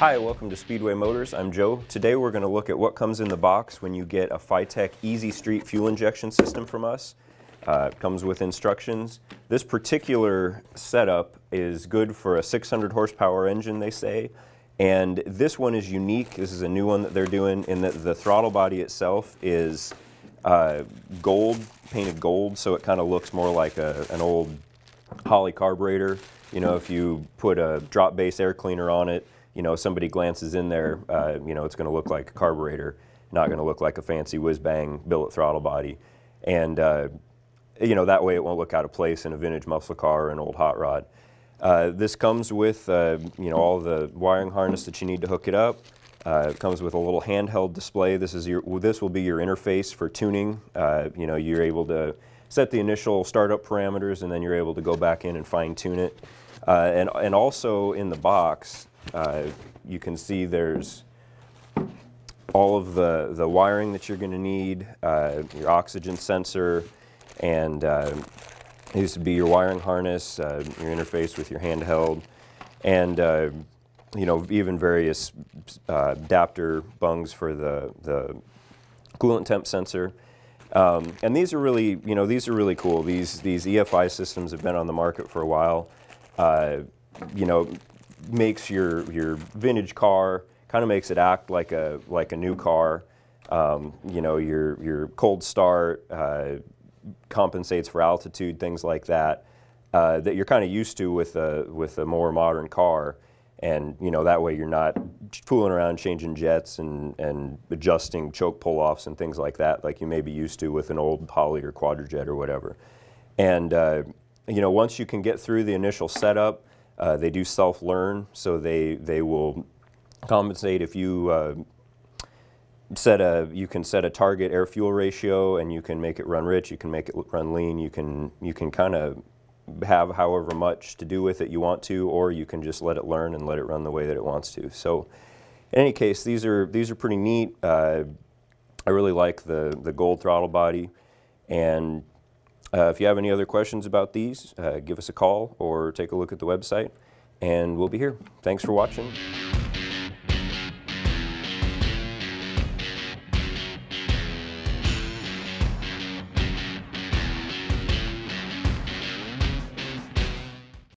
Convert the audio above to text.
Hi, welcome to Speedway Motors. I'm Joe. Today we're going to look at what comes in the box when you get a FiTech Easy Street fuel injection system from us. It comes with instructions. This particular setup is good for a 600 horsepower engine, they say, and this one is unique. This is a new one that they're doing in that the throttle body itself is gold, painted gold, so it kind of looks more like an old Holley carburetor. You know, if you put a drop base air cleaner on it, you know, somebody glances in there, you know, it's going to look like a carburetor, not going to look like a fancy whiz-bang billet throttle body. And, you know, that way it won't look out of place in a vintage muscle car or an old hot rod. This comes with, you know, all the wiring harness that you need to hook it up. It comes with a little handheld display. This will be your interface for tuning. You know, you're able to set the initial startup parameters, and then you're able to go back in and fine-tune it. And also in the box, you can see there's all of the wiring that you're going to need, your oxygen sensor, and needs to be your wiring harness, your interface with your handheld, and you know, even various adapter bungs for the coolant temp sensor. And these are really, you know, these are really cool. These EFI systems have been on the market for a while. You know, makes your vintage car, kind of makes it act like a new car. You know, your cold start compensates for altitude, things like that, that you're kind of used to with a more modern car. And you know, that way you're not fooling around changing jets and adjusting choke pull-offs and things like that, like you may be used to with an old Holley or Quadrajet or whatever. And you know, once you can get through the initial setup, they do self-learn, so they will compensate if you you can set a target air-fuel ratio, and you can make it run rich, you can make it run lean, you can kind of have however much to do with it you want to, or you can just let it learn and let it run the way that it wants to. So in any case, these are pretty neat. I really like the gold throttle body, and if you have any other questions about these, give us a call or take a look at the website, and we'll be here. Thanks for watching.